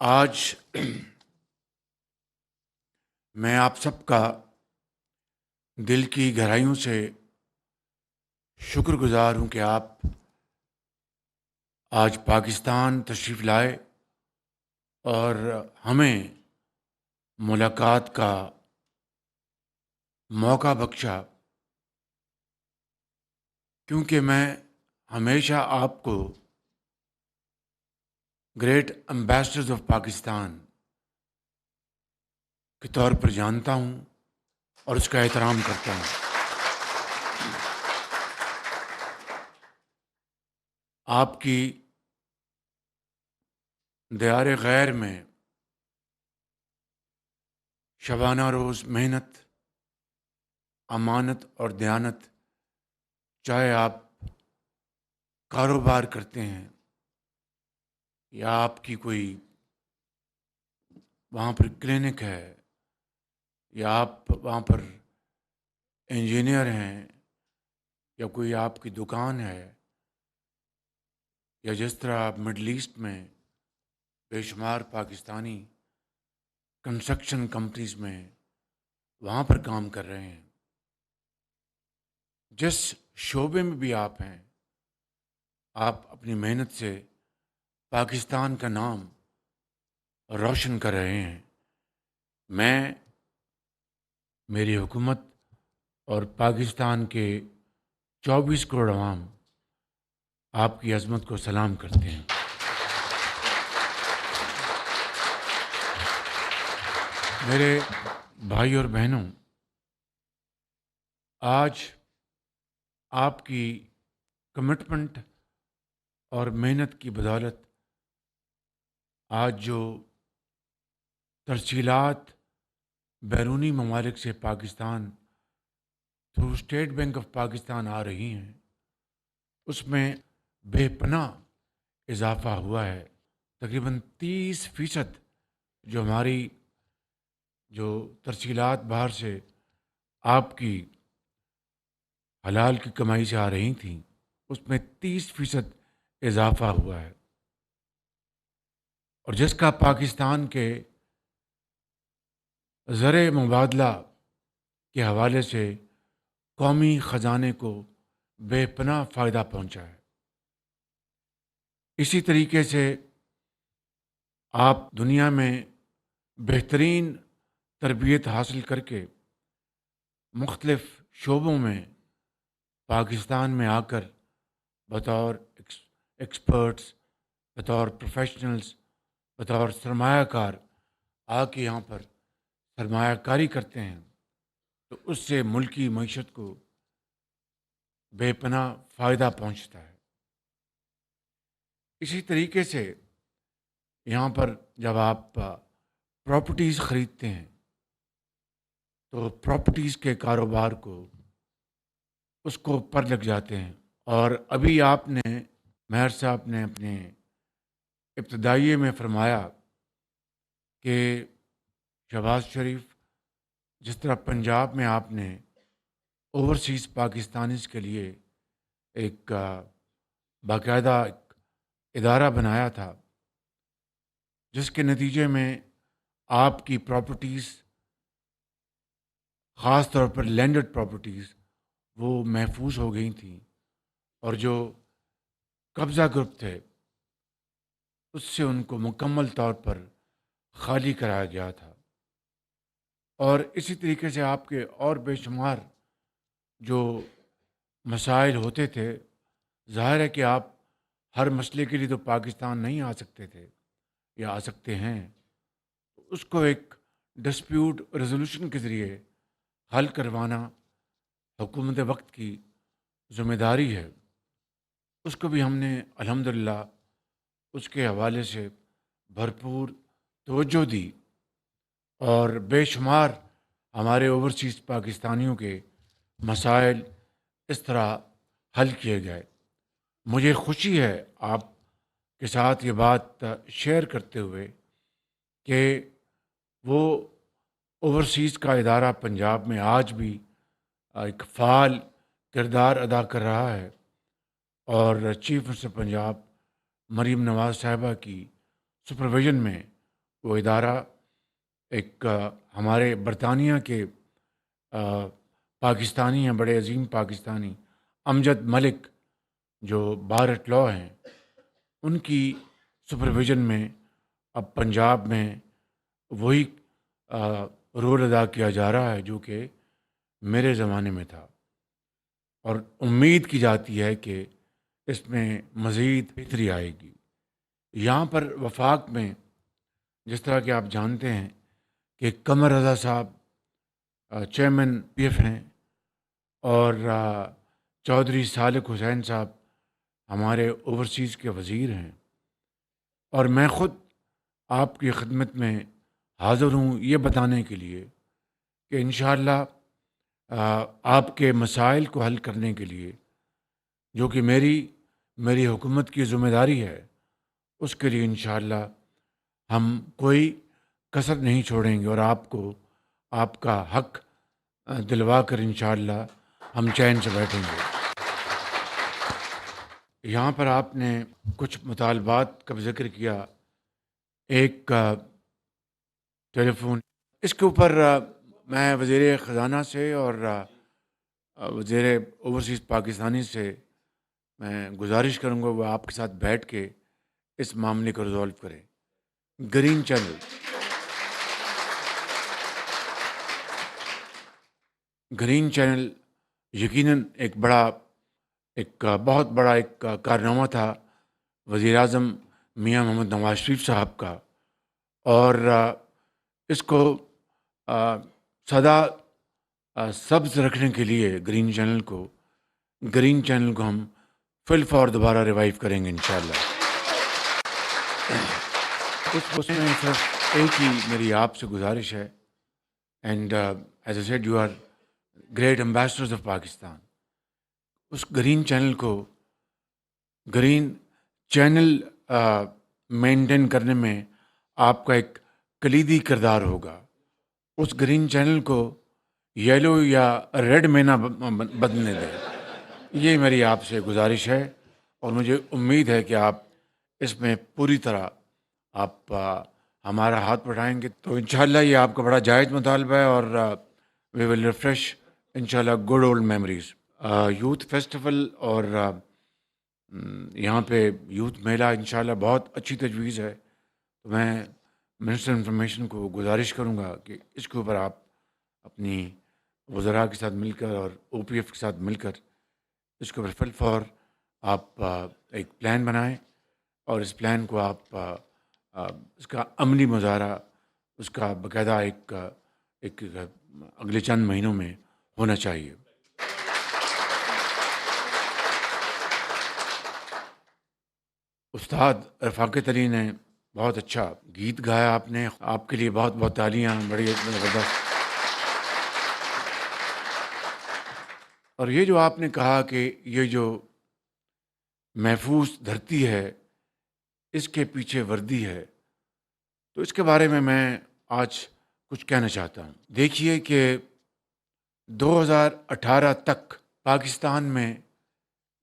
آج میں آپ سب کا دل کی گہرائیوں سے شکر گزار ہوں کہ آپ آج پاکستان تشریف لائے اور ہمیں ملاقات کا موقع بخشا، کیونکہ میں ہمیشہ آپ کو گریٹ امبیسڈرز آف پاکستان کے طور پر جانتا ہوں اور اس کا احترام کرتا ہوں۔ آپ کی دیار غیر میں شبانہ روز محنت، امانت اور دیانت، چاہے آپ کاروبار کرتے ہیں یا آپ کی کوئی وہاں پر کلینک ہے یا آپ وہاں پر انجینئر ہیں یا کوئی آپ کی دکان ہے، یا جس طرح آپ مڈل ایسٹ میں بے شمار پاکستانی کنسٹرکشن کمپنیز میں وہاں پر کام کر رہے ہیں، جس شعبے میں بھی آپ ہیں، آپ اپنی محنت سے پاکستان کا نام روشن کر رہے ہیں۔ میں، میری حکومت اور پاکستان کے 24 کروڑ عوام آپ کی عظمت کو سلام کرتے ہیں۔ میرے بھائی اور بہنوں، آج آپ کی کمٹمنٹ اور محنت کی بدولت آج جو ترسیلات بیرونی ممالک سے Pakistan through State Bank of Pakistan آ رہی ہیں، اس میں بے پناہ اضافہ ہوا ہے۔ تقریباً 30% جو ہماری جو ترسیلات باہر سے آپ کی حلال کی کمائی سے آ رہی تھیں، اس میں 30% اضافہ ہوا ہے، اور جس کا پاکستان کے زر مبادلہ کے حوالے سے قومی خزانے کو بے پناہ فائدہ پہنچا ہے۔ اسی طریقے سے آپ دنیا میں بہترین تربیت حاصل کر کے مختلف شعبوں میں پاکستان میں آ کر بطور ایکسپرٹس، بطور پروفیشنلز، بطور سرمایہ کار آ کے یہاں پر سرمایہ کاری کرتے ہیں، تو اس سے ملکی معیشت کو بے پناہ فائدہ پہنچتا ہے۔ اسی طریقے سے یہاں پر جب آپ پراپرٹیز خریدتے ہیں تو پراپرٹیز کے کاروبار کو اس کو پر لگ جاتے ہیں، اور ابھی آپ نے مہر صاحب نے اپنے ابتدائیے میں فرمایا کہ شہباز شریف، جس طرح پنجاب میں آپ نے اوورسیز پاکستانیز کے لیے ایک باقاعدہ ایک ادارہ بنایا تھا، جس کے نتیجے میں آپ کی پراپرٹیز، خاص طور پر لینڈڈ پراپرٹیز، وہ محفوظ ہو گئی تھیں، اور جو قبضہ گروپ تھے اس سے ان کو مکمل طور پر خالی کرایا گیا تھا۔ اور اسی طریقے سے آپ کے اور بے شمار جو مسائل ہوتے تھے، ظاہر ہے کہ آپ ہر مسئلے کے لیے تو پاکستان نہیں آ سکتے تھے یا آ سکتے ہیں، اس کو ایک ڈسپیوٹ ریزولوشن کے ذریعے حل کروانا حکومت وقت کی ذمہ داری ہے۔ اس کو بھی ہم نے الحمدللہ اس کے حوالے سے بھرپور توجہ دی، اور بے شمار ہمارے اوورسیز پاکستانیوں کے مسائل اس طرح حل کیے گئے۔ مجھے خوشی ہے آپ کے ساتھ یہ بات شیئر کرتے ہوئے کہ وہ اوورسیز کا ادارہ پنجاب میں آج بھی ایک فعال کردار ادا کر رہا ہے، اور چیف منسٹر پنجاب مریم نواز صاحبہ کی سپرویژن میں وہ ادارہ ایک ہمارے برطانیہ کے پاکستانی ہیں، بڑے عظیم پاکستانی امجد ملک جو بار ایٹ لا ہیں، ان کی سپرویژن میں اب پنجاب میں وہی رول ادا کیا جا رہا ہے جو کہ میرے زمانے میں تھا، اور امید کی جاتی ہے کہ اس میں مزید بہتری آئے گی۔ یہاں پر وفاق میں جس طرح کہ آپ جانتے ہیں کہ قمر رضا صاحب چیئرمین پی ایف ہیں، اور چودھری صالح حسین صاحب ہمارے اوورسیز کے وزیر ہیں، اور میں خود آپ کی خدمت میں حاضر ہوں یہ بتانے کے لیے کہ انشاءاللہ آپ کے مسائل کو حل کرنے کے لیے جو کہ میری حکومت کی ذمہ داری ہے، اس کے لیے انشاءاللہ ہم کوئی کسر نہیں چھوڑیں گے، اور آپ کو آپ کا حق دلوا کر انشاءاللہ ہم چین سے بیٹھیں گے۔ یہاں پر آپ نے کچھ مطالبات کا ذکر کیا، ایک ٹیلی فون، اس کے اوپر میں وزیر خزانہ سے اور وزیر اوورسیز پاکستانی سے میں گزارش کروں گا وہ آپ کے ساتھ بیٹھ کے اس معاملے کو ریزالو کریں۔ گرین چینل، گرین چینل یقیناً ایک بہت بڑا ایک کارنامہ تھا وزیر اعظم میاں محمد نواز شریف صاحب کا، اور اس کو سدا سبز رکھنے کے لیے گرین چینل کو ہم فی الفور دوبارہ ریوائیو کریں گے انشاءاللہ۔ اس میں صرف ایک ہی میری آپ سے گزارش ہے، and as a said you are great ambassadors of Pakistan, اس گرین چینل مینٹین کرنے میں آپ کا ایک کلیدی کردار ہوگا۔ اس گرین چینل کو یلو یا ریڈ میں نہ بدلنے دیں، یہ میری آپ سے گزارش ہے، اور مجھے امید ہے کہ آپ اس میں پوری طرح آپ ہمارا ہاتھ بڑھائیں گے، تو انشاءاللہ یہ آپ کا بڑا جائز مطالبہ ہے، اور وی ول ریفریش انشاءاللہ good old memories. Youth festival اور یہاں پہ یوتھ میلہ انشاءاللہ بہت اچھی تجویز ہے، تو میں منسٹر انفارمیشن کو گزارش کروں گا کہ اس کے اوپر آپ اپنی وزراء کے ساتھ مل کر اور او پی ایف کے ساتھ مل کر اس کے اوپر فی الفور آپ ایک پلان بنائیں، اور اس پلان کو آپ اس کا عملی مظاہرہ اس کا باقاعدہ ایک اگلے چند مہینوں میں ہونا چاہیے۔ استاد رفاقت علی نے بہت اچھا گیت گایا، آپ نے، آپ کے لیے بہت بہت تالیاں، بڑی زبردست۔ اور یہ جو آپ نے کہا کہ یہ جو محفوظ دھرتی ہے اس کے پیچھے وردی ہے، تو اس کے بارے میں آج کچھ کہنا چاہتا ہوں۔ دیکھیے کہ 2018 تک پاکستان میں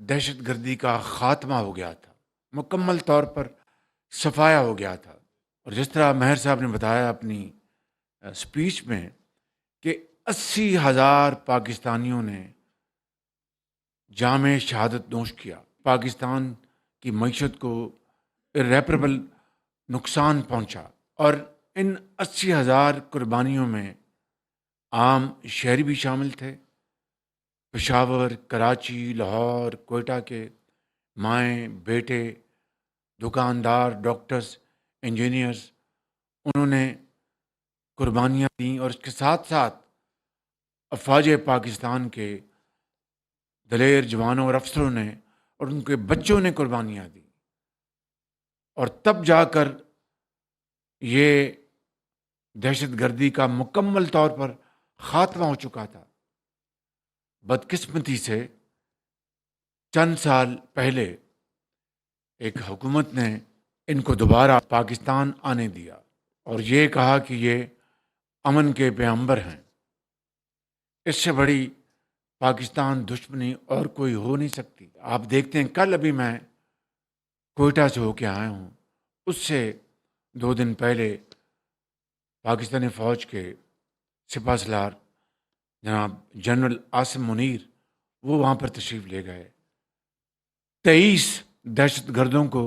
دہشت گردی کا خاتمہ ہو گیا تھا، مکمل طور پر صفایا ہو گیا تھا، اور جس طرح مہر صاحب نے بتایا اپنی اسپیچ میں کہ 80,000 پاکستانیوں نے جام شہادت نوش کیا، پاکستان کی معیشت کو irreparable نقصان پہنچا، اور ان 80,000 قربانیوں میں عام شہری بھی شامل تھے، پشاور، کراچی، لاہور، کوئٹہ کے مائیں، بیٹے، دکاندار، ڈاکٹرز، انجینئرز، انہوں نے قربانیاں دیں، اور اس کے ساتھ ساتھ افواج پاکستان کے دلیر جوانوں اور افسروں نے اور ان کے بچوں نے قربانیاں دیں، اور تب جا کر یہ دہشت گردی کا مکمل طور پر خاتمہ ہو چکا تھا۔ بدقسمتی سے چند سال پہلے ایک حکومت نے ان کو دوبارہ پاکستان آنے دیا، اور یہ کہا کہ یہ امن کے پیغمبر ہیں۔ اس سے بڑی پاکستان دشمنی اور کوئی ہو نہیں سکتی۔ آپ دیکھتے ہیں کل ابھی میں کوئٹہ سے ہو کے آیا ہوں، اس سے 2 دن پہلے پاکستانی فوج کے سپہ سالار جناب جنرل عاصم منیر وہ وہاں پر تشریف لے گئے. 23 دہشت گردوں کو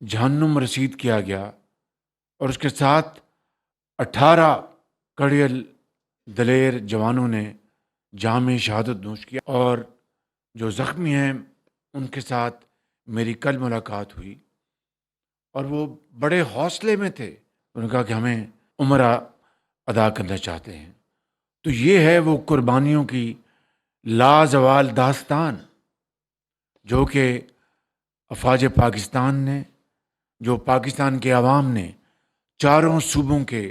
جہنم رسید کیا گیا اور اس کے ساتھ 18 کڑیل دلیر جوانوں نے جام شہادت نوش کیا. اور جو زخمی ہیں ان کے ساتھ میری کل ملاقات ہوئی اور وہ بڑے حوصلے میں تھے. انہوں نے کہا کہ ہمیں عمرہ ادا کرنا چاہتے ہیں. تو یہ ہے وہ قربانیوں کی لازوال داستان جو کہ افواج پاکستان نے، جو پاکستان کے عوام نے، چاروں صوبوں کے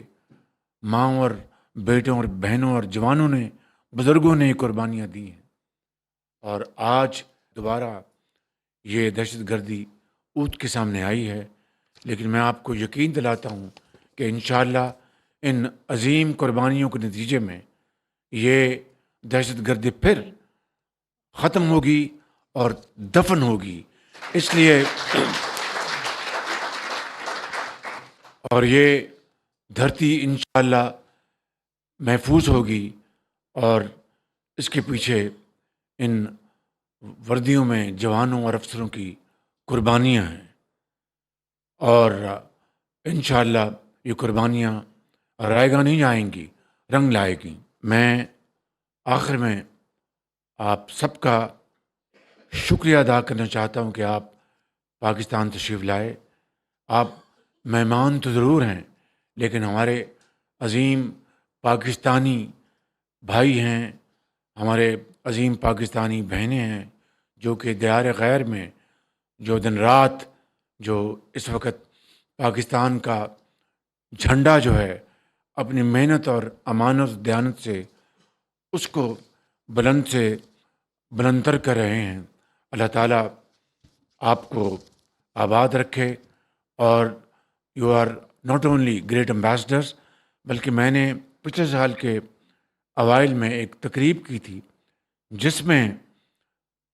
ماؤں اور بیٹوں اور بہنوں اور جوانوں نے، بزرگوں نے قربانیاں دی ہیں. اور آج دوبارہ یہ دہشت گردی اونٹ کے سامنے آئی ہے، لیکن میں آپ کو یقین دلاتا ہوں کہ انشاءاللہ ان عظیم قربانیوں کے نتیجے میں یہ دہشت گردی پھر ختم ہوگی اور دفن ہوگی. اس لیے اور یہ دھرتی انشاءاللہ محفوظ ہوگی اور اس کے پیچھے ان وردیوں میں جوانوں اور افسروں کی قربانیاں ہیں. اور انشاءاللہ یہ قربانیاں رائے گاہ نہیں جائیں گی، رنگ لائے گی. میں آخر میں آپ سب کا شکریہ ادا کرنا چاہتا ہوں کہ آپ پاکستان تشریف لائے. آپ مہمان تو ضرور ہیں، لیکن ہمارے عظیم پاکستانی بھائی ہیں، ہمارے عظیم پاکستانی بہنیں ہیں جو کہ دیار غیر میں جو دن رات جو اس وقت پاکستان کا جھنڈا جو ہے اپنی محنت اور امانت و دیانت سے اس کو بلند سے بلندتر کر رہے ہیں. اللہ تعالیٰ آپ کو آباد رکھے. اور you are not only great ambassadors, بلکہ میں نے پچھلے سال کے اوائل میں ایک تقریب کی تھی جس میں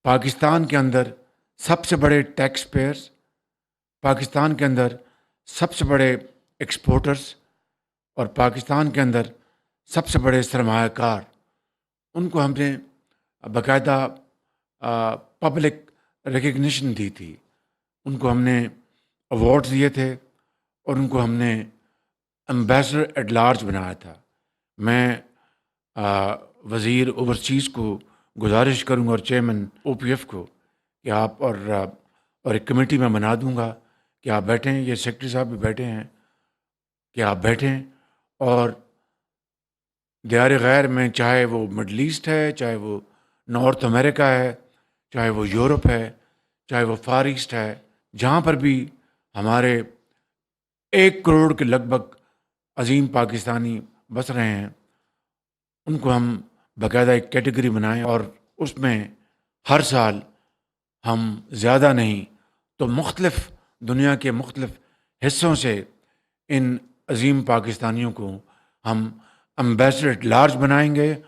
پاکستان کے اندر سب سے بڑے ٹیکس پیئرز، پاکستان کے اندر سب سے بڑے ایکسپورٹرز اور پاکستان کے اندر سب سے بڑے سرمایہ کار، ان کو ہم نے باقاعدہ پبلک ریکگنیشن دی تھی. ان کو ہم نے ایوارڈ دیے تھے اور ان کو ہم نے امبیسڈر ایٹ لارج بنایا تھا. میں وزیر اوورسیز کو گزارش کروں گا اور چیئرمین او پی ایف کو کہ آپ اور ایک کمیٹی میں بنا دوں گا کہ آپ بیٹھیں، یہ سیکرٹری صاحب بھی بیٹھے ہیں، کہ آپ بیٹھیں اور دیار غیر میں چاہے وہ مڈل ایسٹ ہے، چاہے وہ نارتھ امریکہ ہے، چاہے وہ یورپ ہے، چاہے وہ فار ایسٹ ہے، جہاں پر بھی ہمارے 1 کروڑ کے لگ بھگ عظیم پاکستانی بس رہے ہیں، ان کو ہم باقاعدہ ایک کیٹیگری بنائیں اور اس میں ہر سال ہم زیادہ نہیں تو مختلف دنیا کے مختلف حصوں سے ان عظیم پاکستانیوں کو ہم امبیسڈر ایٹ لارج بنائیں گے